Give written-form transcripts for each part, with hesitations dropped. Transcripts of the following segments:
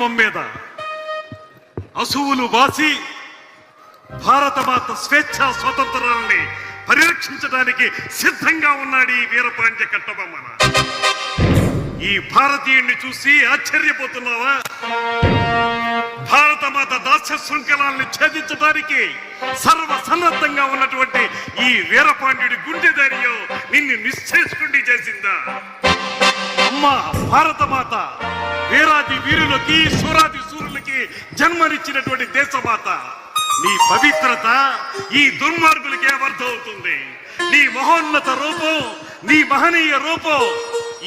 సింహం మీద అసువులు వాసి భారతమాత స్వేచ్ఛ స్వతంత్రాలని పరిరక్షించడానికి సిద్ధంగా ఉన్నాడు ఈ వీరపాండ్య కట్టబొమ్మన. ఈ భారతీయుణ్ణి చూసి ఆశ్చర్యపోతున్నావా? భారతమాత దాస్య శృంఖలాల్ని ఛేదించడానికి సర్వసన్నద్ధంగా ఉన్నటువంటి ఈ వీరపాండ్యుడి గుండె ధైర్యం నిన్ను నిశ్చేష్కుండి చేసిందా? అమ్మా భారతమాత వీరాది వీరులకి సూరాది సూరులకి జన్మనిచ్చినటువంటి దేశమాత, నీ పవిత్రత ఈ దుర్మార్గులకే అర్థమవుతుంది. నీ మహోన్నత రూపం, నీ మహనీయ రూపం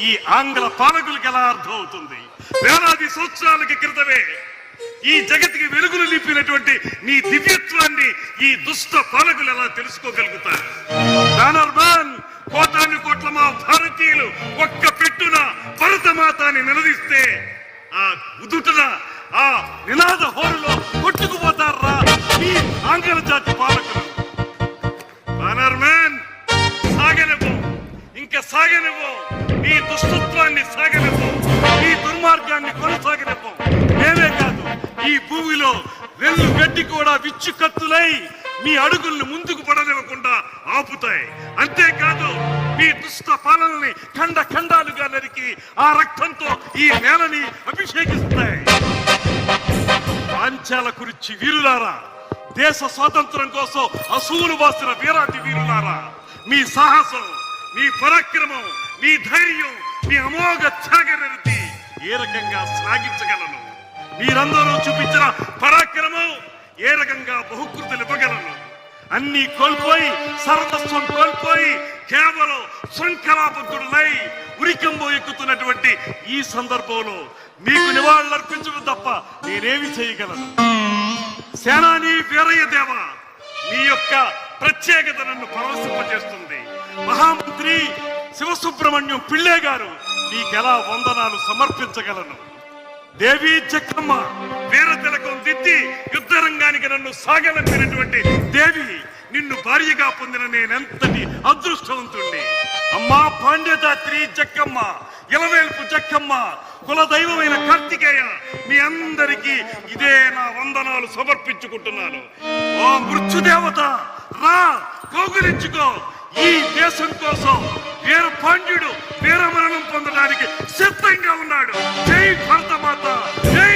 ఈ ఆంగ్ల పాలకులకి ఎలా అర్థమవుతుంది? వేలాది సంవత్సరాలకి క్రితమే ఈ జగత్తుకి వెలుగులు నింపినటువంటి నీ దివ్యత్వాన్ని ఈ దుష్ట పాలకులు ఎలా తెలుసుకోగలుగుతారు? కోటాను కోట్ల మా భారతీయులు ఒక్క పెట్టున భరతమాతాన్ని నిలదీస్తే ఆ ఉదుటన ఆ నినాద హోరులో కొట్టుకుపోతారా ఈ ఆంగ్ల జాతి పాలకులు? సాగనివ్వం, ఇంకా సాగనివ్వం, నీ దుష్టత్వాన్ని సాగనివ్వం, నీ దుర్మార్గాన్ని కొనసాగనివ్వం. మేమే కాదు, ఈ భూమిలో వెళ్ళు గడ్డి కూడా విచ్చు కత్తులై మీ అడుగుల్ని ముందుకు పడనివ్వకుండా ఆపుతాయి. అంతేకాదు మీ దుష్ట పాలనని ఖండ ఖండాలుగా నరికి ఆ రక్తంతో ఈ నేలని అభిషేకిస్తాయి. పాంచాల కురిచి వీరులారా, దేశ స్వాతంత్రం కోసం అసూలు వాసిన వీరాది వీరులారా, మీ సాహసం, మీ పరాక్రమం, మీ ధైర్యం, మీ అమోఘ త్యాగనిరతి ఏ రకంగా శ్లాఘించగలను? మీరందరూ చూపించిన పరాక్రమం ఏ రకంగా బహుకృతులు ఇవ్వగలను? అన్ని కోల్పోయి, సర్వస్వం కోల్పోయి కేవలం శృంఖలాబద్ధుడులై ఉరికంబో ఎక్కుతున్నటువంటి ఈ సందర్భంలో మీకు నివాళులర్పించడం తప్ప నేనేమి చేయగలను? సేనాని వీరయ్య దేవ, మీ యొక్క ప్రత్యేకత నన్ను పరవశింపజేస్తుంది. మహామంత్రి శివసుబ్రహ్మణ్యం పిళ్ళే గారు, నీకెలా వందనాలు సమర్పించగలను? దేవి జక్కమ్మ వీర తిలకం దిద్ది యుద్ధ రంగానికి నన్ను సాగనంపినటువంటి దేవి, నిన్ను భార్యగా పొందిన నేనెంతటి అదృష్టవంతుణ్ణి. అమ్మా పాండ్యదాత్రి జక్కమ్మ, ఇలవేల్పు జక్కమ్మ, కులదైవమైన కార్తికేయ, మీ అందరికీ ఇదే నా వందనాలు సమర్పించుకుంటున్నాను. ఓ మృత్యుదేవత రా, కౌగిలించుకో. ఈ దేశం కోసం వీర పాండ్యుడు వీరమరణం పొందడానికి సిద్ధంగా ఉన్నాడు. జై భరతమాత, జై